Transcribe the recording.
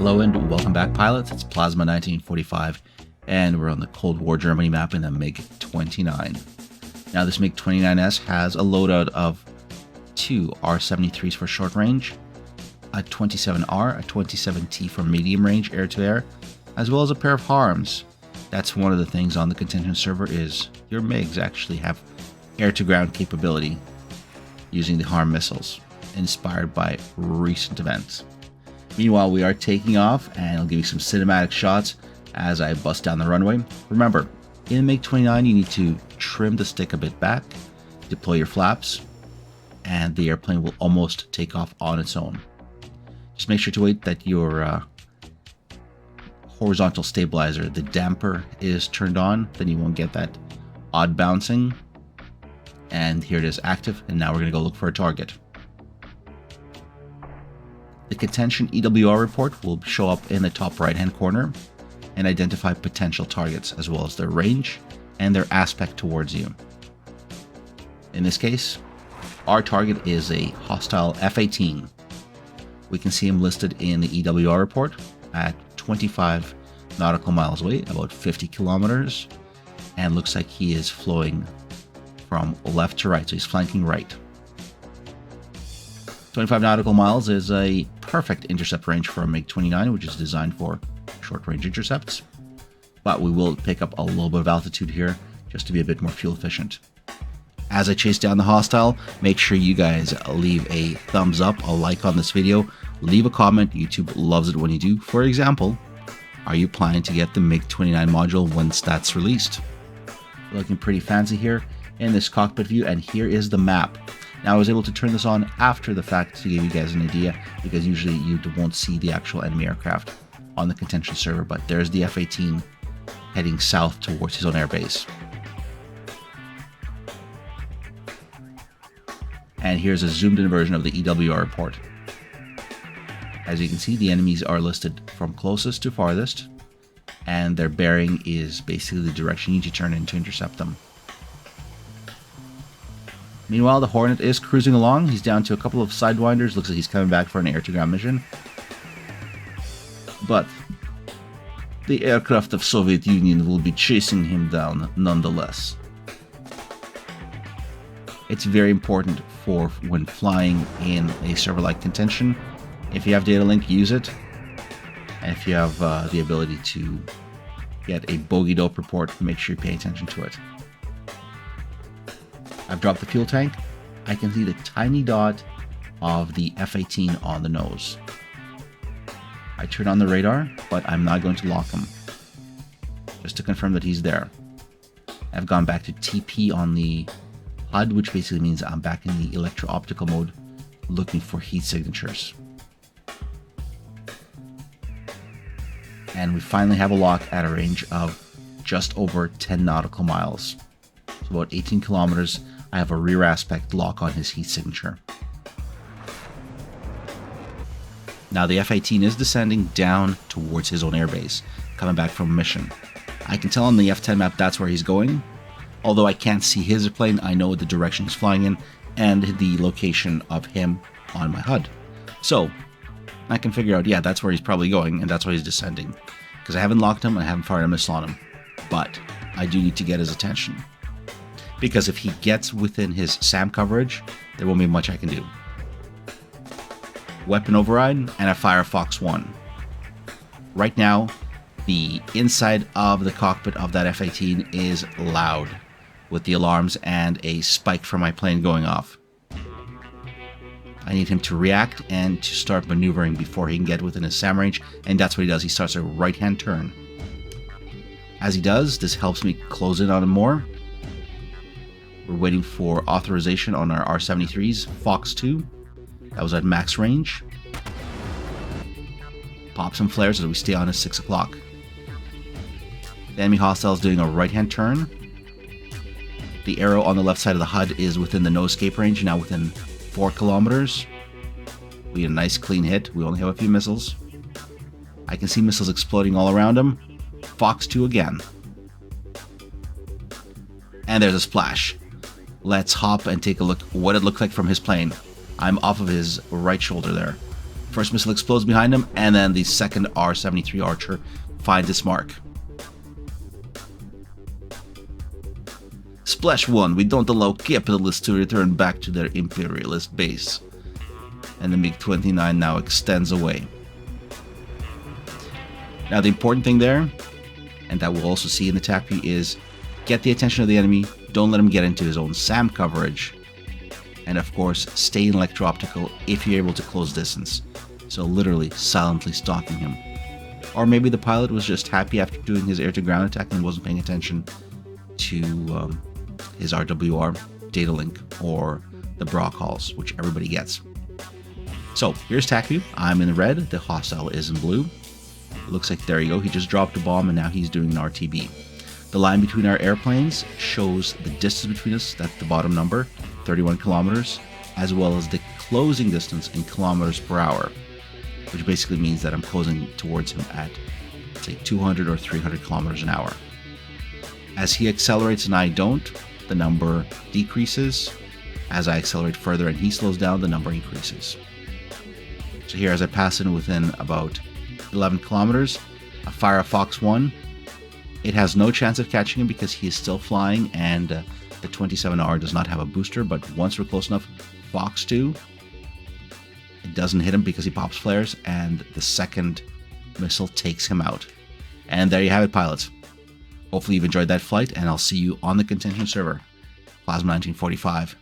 Hello and welcome back, pilots. It's Plasma 1945, and we're on the Cold War Germany map in the Mig-29. Now, this Mig-29S has a loadout of two R-73s for short range, a 27R, a 27T for medium range air-to-air, as well as a pair of HARMs. That's one of the things on the Contention server is your MiGs actually have air-to-ground capability using the HARM missiles, inspired by recent events. Meanwhile, we are taking off, and I'll give you some cinematic shots as I bust down the runway. Remember, in the Mig-29, you need to trim the stick a bit back, deploy your flaps, and the airplane will almost take off on its own. Just make sure to wait that your horizontal stabilizer, the damper, is turned on, then you won't get that odd bouncing. And here it is active, and now we're going to go look for a target. The Contention EWR report will show up in the top right hand corner and identify potential targets as well as their range and their aspect towards you. In this case, our target is a hostile F-18. We can see him listed in the EWR report at 25 nautical miles away, about 50 kilometers, and looks like he is flowing from left to right, so he's flanking right. 25 nautical miles is a perfect intercept range for a Mig-29, which is designed for short-range intercepts. But we will pick up a little bit of altitude here just to be a bit more fuel efficient. As I chase down the hostile, make sure you guys leave a thumbs up, a like on this video, leave a comment. YouTube loves it when you do. For example, are you planning to get the Mig-29 module once that's released? Looking pretty fancy here in this cockpit view, and here is the map. Now, I was able to turn this on after the fact to give you guys an idea, because usually you won't see the actual enemy aircraft on the Contention server, but there's the F-18 heading south towards his own airbase. And here's a zoomed in version of the EWR report. As you can see, the enemies are listed from closest to farthest, and their bearing is basically the direction you need to turn in to intercept them. Meanwhile, the Hornet is cruising along. He's down to a couple of sidewinders. Looks like he's coming back for an air-to-ground mission. But the aircraft of Soviet Union will be chasing him down nonetheless. It's very important for when flying in a server like Contention. If you have data link, use it. And if you have the ability to get a bogey dope report, make sure you pay attention to it. I've dropped the fuel tank. I can see the tiny dot of the F-18 on the nose. I turn on the radar, but I'm not going to lock him, just to confirm that he's there. I've gone back to TP on the HUD, which basically means I'm back in the electro-optical mode, looking for heat signatures. And we finally have a lock at a range of just over 10 nautical miles. So about 18 kilometers. I have a rear aspect lock on his heat signature. Now the F-18 is descending down towards his own airbase, coming back from a mission. I can tell on the F-10 map that's where he's going. Although I can't see his plane, I know the direction he's flying in and the location of him on my HUD. So I can figure out, yeah, that's where he's probably going, and that's why he's descending. Because I haven't locked him and I haven't fired a missile on him. But I do need to get his attention. Because if he gets within his SAM coverage, there won't be much I can do. Weapon override, and I fire Fox 1. Right now, the inside of the cockpit of that F-18 is loud, with the alarms and a spike from my plane going off. I need him to react and to start maneuvering before he can get within his SAM range, and that's what he does. He starts a right-hand turn. As he does, this helps me close in on him more. We're waiting for authorization on our R-73s, Fox 2. That was at max range. Pop some flares as we stay on at 6 o'clock. The enemy hostile is doing a right-hand turn. The arrow on the left side of the HUD is within the no-escape range, now within 4 kilometers. We get a nice clean hit. We only have a few missiles. I can see missiles exploding all around him. Fox 2 again. And there's a splash. Let's hop and take a look what it looked like from his plane. I'm off of his right shoulder there. First missile explodes behind him, and then the second R-73 Archer finds its mark. Splash 1, we don't allow capitalists to return back to their imperialist base. And the Mig-29 now extends away. Now the important thing there, and that we'll also see in the attack view, is get the attention of the enemy, don't let him get into his own SAM coverage, and of course stay in electro-optical if you're able to close distance. So literally silently stalking him. Or maybe the pilot was just happy after doing his air-to-ground attack and wasn't paying attention to his RWR data link or the bra calls, which everybody gets. So here's attack view. I'm in red, the hostile is in blue. It looks like, there you go, he just dropped a bomb and now he's doing an RTB. The line between our airplanes shows the distance between us, that's the bottom number, 31 kilometers, as well as the closing distance in kilometers per hour, which basically means that I'm closing towards him at, say, 200 or 300 kilometers an hour. As he accelerates and I don't, the number decreases. As I accelerate further and he slows down, the number increases. So here, as I pass in within about 11 kilometers, I fire a Fox 1. It has no chance of catching him because he is still flying, and the 27R does not have a booster, but once we're close enough, Fox 2, it doesn't hit him because he pops flares, and the second missile takes him out. And there you have it, pilots. Hopefully you've enjoyed that flight, and I'll see you on the Contention server. Plasma 1945.